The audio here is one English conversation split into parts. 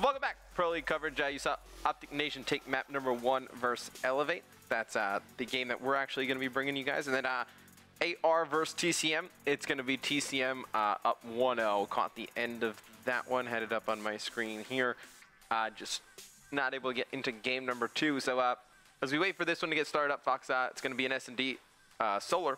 Welcome back. Pro League coverage. You saw OpTic Nation take map number 1 versus eLevate. That's the game that we're actually going to be bringing you guys. And then AR versus TCM. It's going to be TCM up 1-0. Caught the end of that one. Had it up on my screen here. Just not able to get into game number 2. So as we wait for this one to get started up, Fox, it's going to be an S&D Solar.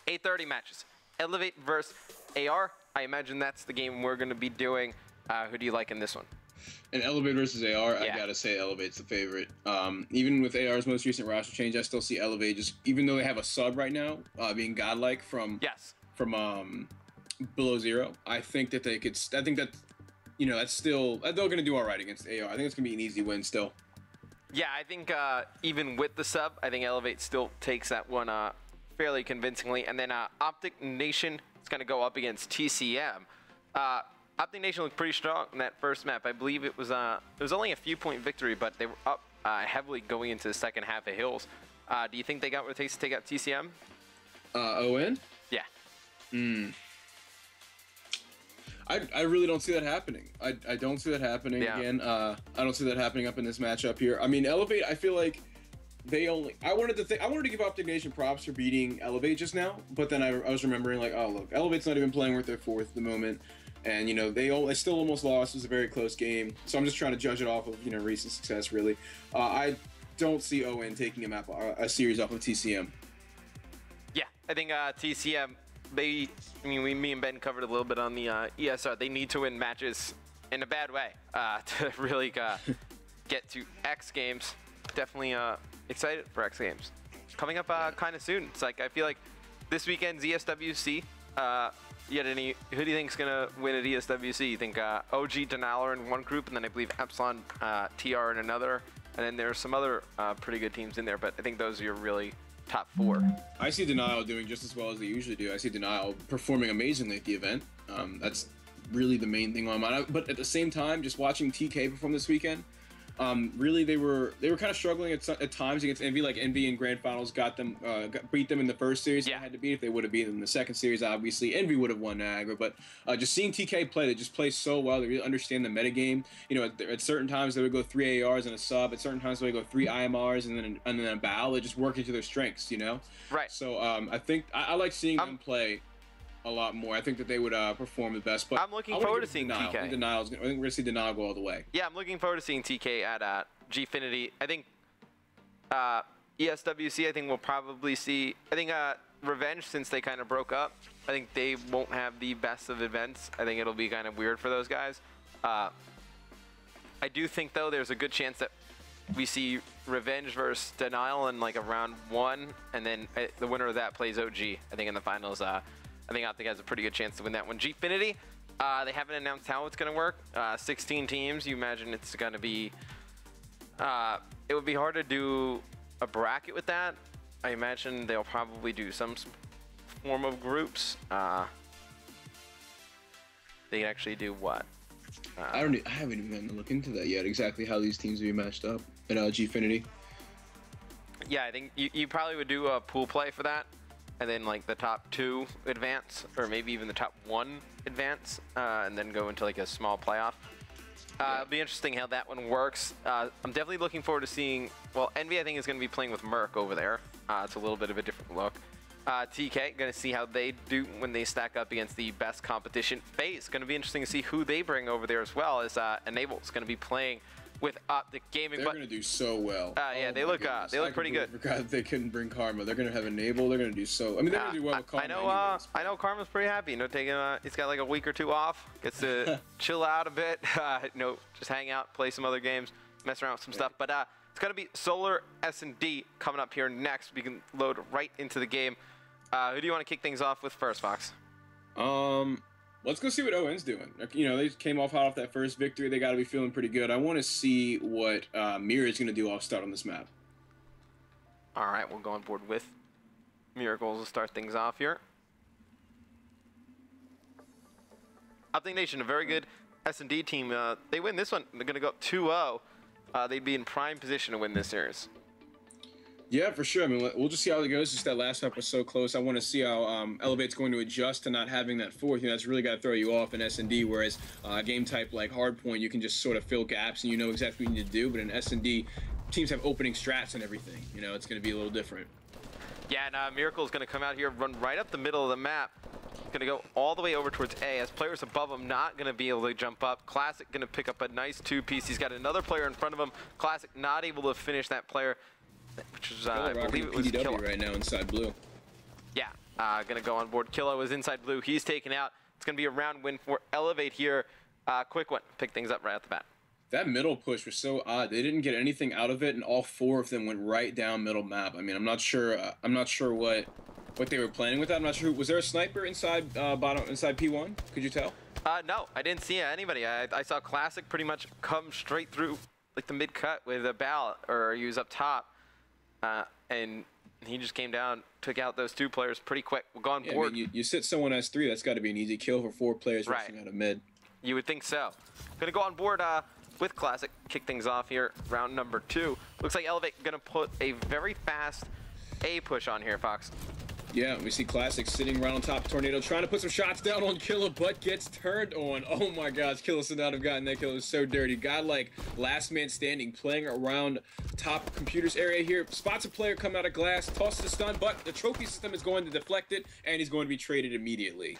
8:30 matches. eLevate versus AR. I imagine that's the game we're going to be doing. Who do you like in this one? And eLevate versus AR, yeah. I gotta say eLevate's the favorite. Even with AR's most recent roster change, I still see eLevate just, even though they have a sub right now, being godlike from below zero. I think that they could. I think that, you know, that's still, they're gonna do all right against AR. I think it's gonna be an easy win still. Yeah, I think even with the sub, I think eLevate still takes that one fairly convincingly. And then OpTic Nation is gonna go up against TCM. OpTic Nation looked pretty strong in that first map. I believe it was only a few point victory, but they were up heavily going into the second half of Hills. Do you think they got what it takes to take out TCM? ON? Yeah. I really don't see that happening. I don't see that happening again. I don't see that happening up in this matchup here. I mean, eLevate, I feel like they only. I wanted to give OpTic Nation props for beating eLevate just now, but then I was remembering, like, oh look, eLevate's not even playing with their fourth at the moment. And, you know, they still almost lost. It was a very close game. So I'm just trying to judge it off of, you know, recent success, really. I don't see ON taking a series off of TCM. Yeah, I think TCM, me and Ben covered a little bit on the ESR. They need to win matches in a bad way to really get to X Games. Definitely excited for X Games. Coming up kind of soon. It's like, I feel like this weekend's ESWC. Who do you think is going to win at ESWC? You think OG, Denial are in one group, and then I believe Epsilon, TR in another, and then there's some other pretty good teams in there, but I think those are your really top 4. I see Denial doing just as well as they usually do. I see Denial performing amazingly at the event. That's really the main thing on my mind. But at the same time, just watching TK perform this weekend, really they were kind of struggling at times against Envy. Like Envy in grand finals beat them in the first series. Yeah. They had to beat. If they would have beaten in the second series, obviously Envy would have won Niagara. But just seeing TK play, they just play so well. They really understand the metagame. You know, at certain times they would go 3 ARs and a sub. At certain times they would go 3 IMRs and then a bow. They just work into their strengths. You know. Right. So I think I like seeing them play a lot more. I think that they would perform the best. But I'm looking forward to seeing TK. I think we're going to see Denial go all the way. Yeah, I'm looking forward to seeing TK at Gfinity. I think ESWC, I think we'll probably see. I think Revenge, since they kind of broke up, I think they won't have the best of events. I think it'll be kind of weird for those guys. I do think, though, there's a good chance that we see Revenge versus Denial in like a round 1, and then the winner of that plays OG. I think in the finals. I think OpTic has a pretty good chance to win that one. Gfinity, they haven't announced how it's going to work. 16 teams. You imagine it's going to be. It would be hard to do a bracket with that. I imagine they'll probably do some form of groups. They actually do what? I haven't even gotten to look into that yet. Exactly how these teams will be matched up at Gfinity. Yeah, I think you probably would do a pool play for that. And then like the top 2 advance, or maybe even the top 1 advance, and then go into like a small playoff. It'll be interesting how that one works. I'm definitely looking forward to seeing, well, Envy I think is going to be playing with Merc over there. It's a little bit of a different look. TK, going to see how they do when they stack up against the best competition. FaZe, going to be interesting to see who they bring over there as well, as Enable is going to be playing with OpTic Gaming. They're going to do so well. Yeah, they look pretty good. I forgot they couldn't bring Karma. They're going to have Enable. They're going to do so. I mean, they're going to do well with Karma. I know Karma's pretty happy. You know, taking he's got like a week or 2 off. Gets to chill out a bit. You know, just hang out, play some other games, mess around with some stuff. But it's going to be Solar S&D coming up here next. We can load right into the game. Who do you want to kick things off with first, Fox? Let's go see what ON's doing. You know, they came hot off that first victory. They got to be feeling pretty good. I want to see what Mirror is going to do off start on this map. All right, we'll go on board with Miracles to start things off here. OpTic Nation, a very good S&D team. They win this one. They're going to go up 2-0. They'd be in prime position to win this series. Yeah, for sure. I mean, we'll just see how it goes. Just that last up was so close. I want to see how eLevate's going to adjust to not having that fourth. You know, that's really got to throw you off in S&D, whereas a game type like Hardpoint, you can just sort of fill gaps and you know exactly what you need to do. But in S&D, teams have opening strats and everything. You know, it's going to be a little different. Yeah, and Miracle's going to come out here, run right up the middle of the map. Going to go all the way over towards A, as players above him not going to be able to jump up. Classic going to pick up a nice two-piece. He's got another player in front of him. Classic not able to finish that player, which is, I believe it was PDW Killa right now inside blue. Yeah, going to go on board. Killa was inside blue. He's taken out. It's going to be a round win for eLevate here. Quick one. Pick things up right off the bat. That middle push was so odd. They didn't get anything out of it, and all four of them went right down middle map. I mean, I'm not sure what they were planning with that. I'm not sure. Was there a sniper inside inside P1? Could you tell? No, I didn't see anybody. I saw Classic pretty much come straight through like the mid cut with a ballot, or he was up top, and he just came down, took out those two players pretty quick. We'll go on board. I mean, you sit someone as 3, that's got to be an easy kill for 4 players rushing out of mid. You would think so. Gonna go on board with Classic, kick things off here, round number 2. Looks like eLevate gonna put a very fast A push on here, Fox. Yeah, we see Classic sitting around on top of Tornado, trying to put some shots down on Killa, but gets turned on. Oh my gosh, Killa should not have gotten that kill. It was so dirty. Got like last man standing, playing around top computers area here. Spots a player come out of glass, tosses the stun, but the trophy system is going to deflect it, and he's going to be traded immediately.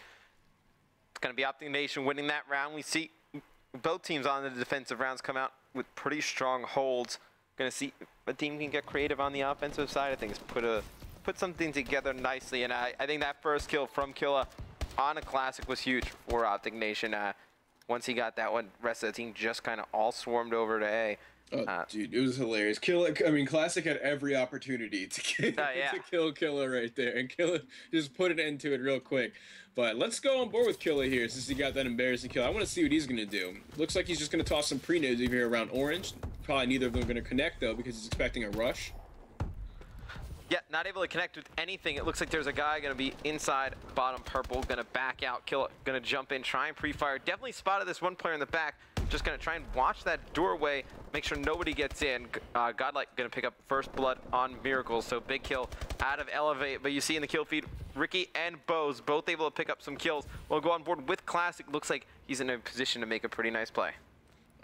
It's gonna be OpTic Nation winning that round. We see both teams on the defensive rounds come out with pretty strong holds. Gonna see a team can get creative on the offensive side of things, put something together nicely, and I think that first kill from Killa on a Classic was huge for OpTic Nation. Once he got that one, rest of the team just kind of all swarmed over to A. Oh, dude, it was hilarious. Killa, I mean, Classic had every opportunity to kill Killa right there, and Killa just put an end to it real quick. But let's go on board with Killa here, since he got that embarrassing kill. I want to see what he's going to do. Looks like he's just going to toss some pre-nades over here around orange. Probably neither of them are going to connect, though, because he's expecting a rush. Yeah, not able to connect with anything. It looks like there's a guy going to be inside bottom purple, going to back out, Killa, going to jump in, try and pre-fire. Definitely spotted this one player in the back. Just going to try and watch that doorway, make sure nobody gets in. Godlike going to pick up first blood on Miracles, so big kill out of eLevate. But you see in the kill feed, Ricky and Bose both able to pick up some kills. We'll go on board with Classic. Looks like he's in a position to make a pretty nice play.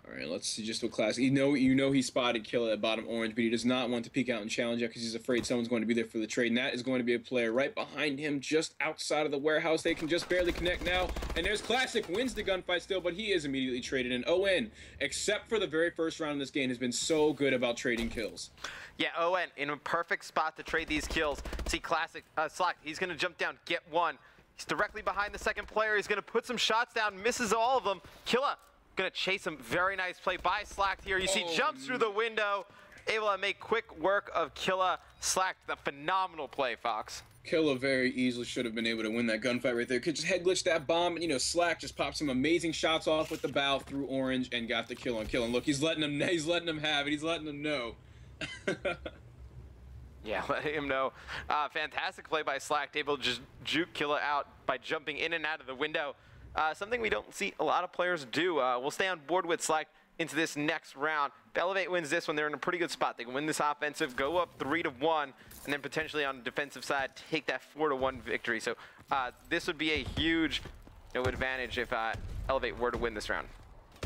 All right, let's see just what Classic. You know he spotted Killa at bottom orange, but he does not want to peek out and challenge yet because he's afraid someone's going to be there for the trade, and that is going to be a player right behind him, just outside of the warehouse. They can just barely connect now, and there's Classic, wins the gunfight still, but he is immediately traded. And ON, except for the very first round of this game, has been so good about trading kills. Yeah, ON in a perfect spot to trade these kills. See Classic, Slack, he's going to jump down, get one. He's directly behind the second player. He's going to put some shots down, misses all of them. Killa gonna chase him. Very nice play by Slack here. You see jumps through the window, able to make quick work of Killa. Slack, the phenomenal play, Fox. Killa very easily should have been able to win that gunfight right there. Could just head glitch that bomb, and you know Slack just popped some amazing shots off with the bow through orange and got the kill on Killa. And look, he's letting him have it. He's letting him know. Yeah, let him know. Fantastic play by Slack, able to just juke Killa out by jumping in and out of the window. Something we don't see a lot of players do. We'll stay on board with Slack into this next round. If eLevate wins this one, they're in a pretty good spot. They can win this offensive, go up 3-1, and then potentially on the defensive side, take that 4-1 victory. So this would be a huge advantage if eLevate were to win this round.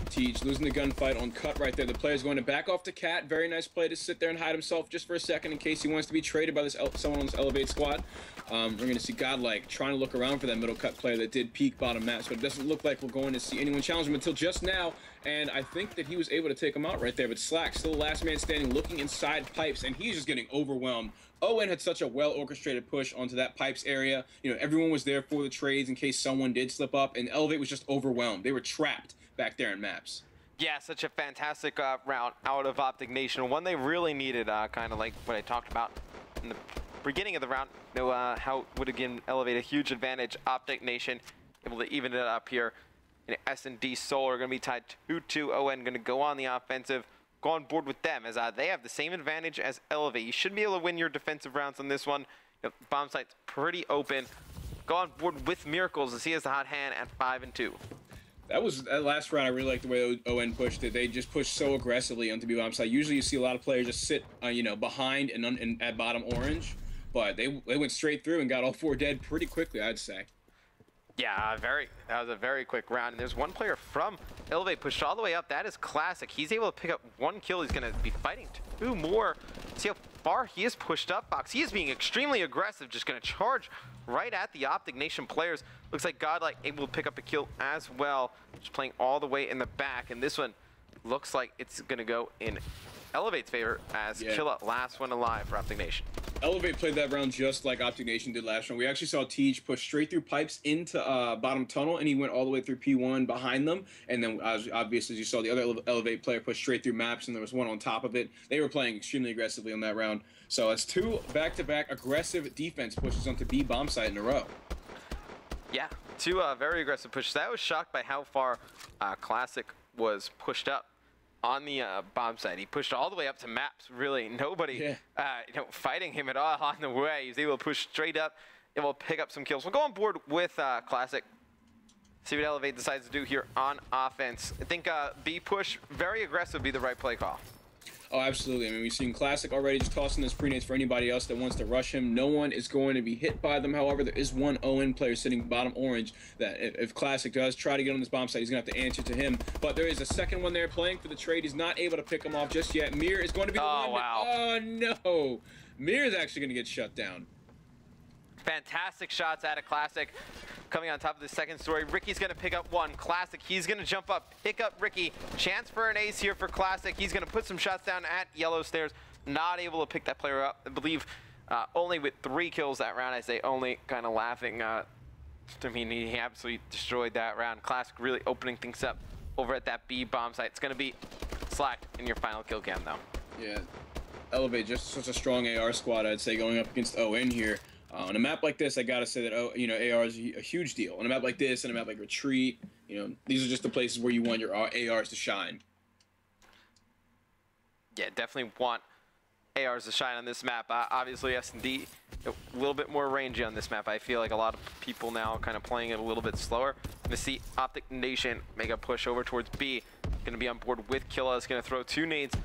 Teach losing the gunfight on cut right there. The player's going to back off to Cat. Very nice play to sit there and hide himself just for a second in case he wants to be traded by this someone on this eLevate squad. We're going to see Godlike trying to look around for that middle cut player that did peek bottom match, but it doesn't look like we're going to see anyone challenge him until just now, and I think that he was able to take him out right there, but Slack still the last man standing, looking inside pipes, and he's just getting overwhelmed. ON had such a well-orchestrated push onto that pipes area. You know, everyone was there for the trades in case someone did slip up, and eLevate was just overwhelmed. They were trapped back there in maps. Yeah, such a fantastic round out of OpTic Nation. One they really needed, kind of like what I talked about in the beginning of the round. How it would again elevate a huge advantage. OpTic Nation able to even it up here. And S&D Solar going to be tied 2-2. ON going to go on the offensive. Go on board with them as they have the same advantage as eLevate. You should be able to win your defensive rounds on this one. Bomb site's pretty open. Go on board with Miracles as he has the hot hand at 5-2. That last round. I really liked the way ON pushed it. They just pushed so aggressively onto B bomb side. Usually, you see a lot of players just sit, you know, behind and at bottom orange, but they went straight through and got all 4 dead pretty quickly, I'd say. Yeah, that was a very quick round. And there's one player from eLevate pushed all the way up. That is Classic. He's able to pick up 1 kill. He's going to be fighting 2 more. See how far he is pushed up, Fox. He is being extremely aggressive, just going to charge right at the OpTic Nation players. Looks like Godlike able to pick up a kill as well. Just playing all the way in the back. And this one looks like it's going to go in eLevate's favor as Killa, last one alive for OpTic Nation. eLevate played that round just like OpTic Nation did last round. We actually saw Teej push straight through pipes into bottom tunnel, and he went all the way through P1 behind them. And then, obviously, as you saw, the other eLevate player push straight through maps, and there was one on top of it. They were playing extremely aggressively on that round. So it's 2 back-to-back aggressive defense pushes onto B bomb site in a row. Yeah, 2 very aggressive pushes. I was shocked by how far Classic was pushed up on the bomb side. He pushed all the way up to maps. Really, nobody you know, fighting him at all on the way. He was able to push straight up and will pick up some kills. We'll go on board with Classic. See what eLevate decides to do here on offense. I think B push, very aggressive, would be the right play call. Oh, absolutely. I mean, we've seen Classic already just tossing this pre-nades for anybody else that wants to rush him. No one is going to be hit by them. However, there is one ON player sitting bottom orange that if Classic does try to get on this bomb site, he's going to have to answer to him. But there is a second one there playing for the trade. He's not able to pick him off just yet. Mir is going to be the one. Wow. Oh, no. Mir is actually going to get shut down. Fantastic shots out of Classic. Coming on top of the second story, Ricky's going to pick up 1. Classic, he's going to jump up, pick up Ricky. Chance for an ace here for Classic. He's going to put some shots down at yellow stairs. Not able to pick that player up. I believe only with 3 kills that round. I say only, kind of laughing. I mean, he absolutely destroyed that round. Classic really opening things up over at that B bomb site. It's going to be Slack in your final kill cam, though. Yeah, eLevate, just such a strong AR squad, I'd say, going up against ON here. On a map like this, I gotta say that you know, AR is a huge deal. On a map like this, and a map like Retreat, you know, these are just the places where you want your ARs to shine. Yeah, definitely want ARs to shine on this map. Obviously, S&D a little bit more rangy on this map. I feel like a lot of people now kind of playing it a little bit slower. Gonna see OpTic Nation make a push over towards B. Gonna be on board with Killa. Is gonna throw 2 nades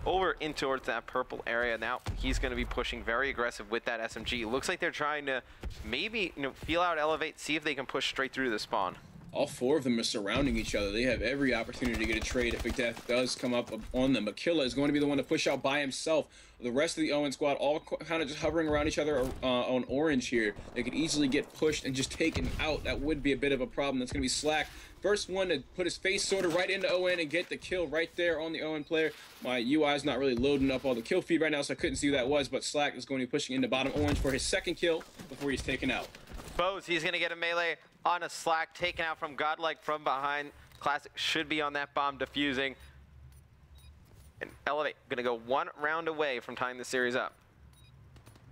over in towards that purple area. Now he's going to be pushing very aggressive with that SMG. Looks like they're trying to maybe, you know, feel out eLevate, see if they can push straight through the spawn. All 4 of them are surrounding each other. They have every opportunity to get a trade if a death does come up on them. But Killa is going to be the one to push out by himself. The rest of the ON squad all kind of just hovering around each other on orange here. They could easily get pushed and just taken out. That would be a bit of a problem. That's going to be Slack. First one to put his face sort of right into ON and get the kill right there on the ON player. My UI is not really loading up all the kill feed right now, so I couldn't see who that was, but Slack is going to be pushing into bottom orange for his second kill before he's taken out. Bose, he's going to get a melee on a Slack, taken out from Godlike from behind. Classic should be on that bomb defusing. And eLevate going to go 1 round away from tying the series up.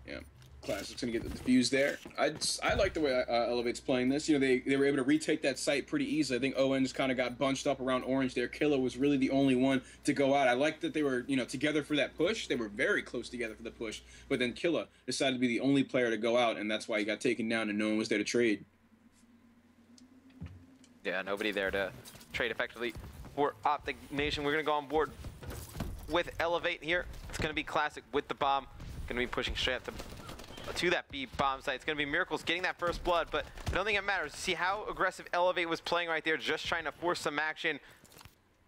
Yeah. Classic's gonna get the defuse there. I like the way eLevate's playing this. You know, they were able to retake that site pretty easily. I think ON just kind of got bunched up around orange there. Killa was really the only one to go out. I like that they were, you know, together for that push. They were very close together for the push. But then Killa decided to be the only player to go out, and that's why he got taken down and no one was there to trade. Yeah, nobody there to trade effectively for OpTic Nation. We're gonna go on board with eLevate here. It's gonna be Classic with the bomb. Gonna be pushing straight up to that B bomb site. It's going to be Miracles getting that first blood, but I don't think it matters. See how aggressive eLevate was playing right there, just trying to force some action.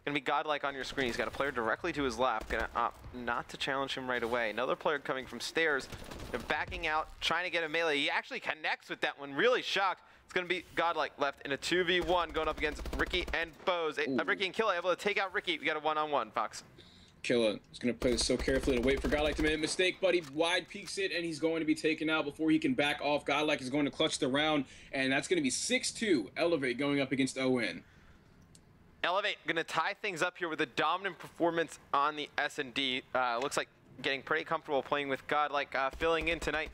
Going to be Godlike on your screen. He's got a player directly to his left. Going to opt not to challenge him right away. Another player coming from stairs. They're backing out, trying to get a melee. He actually connects with that one. Really shocked. It's going to be Godlike left in a 2v1 going up against Ricky and Bose. Ricky and Killa able to take out Ricky. We got a one-on-one, Fox. Killa is going to play this so carefully to wait for Godlike to make a mistake, but he wide peeks it, and he's going to be taken out before he can back off. Godlike is going to clutch the round, and that's going to be 6-2. eLevate going up against ON. eLevate going to tie things up here with a dominant performance on the S&D. Looks like getting pretty comfortable playing with Godlike, filling in tonight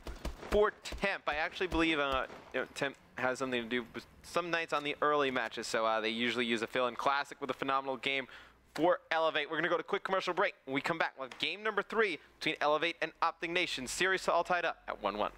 for Temp. I actually believe you know, Temp has something to do with some nights on the early matches, so they usually use a fill-in. Classic with a phenomenal game for eLevate. We're going to go to a quick commercial break. When we come back, we'll have game number 3 between eLevate and OpTic Nation. Series all tied up at 1-1.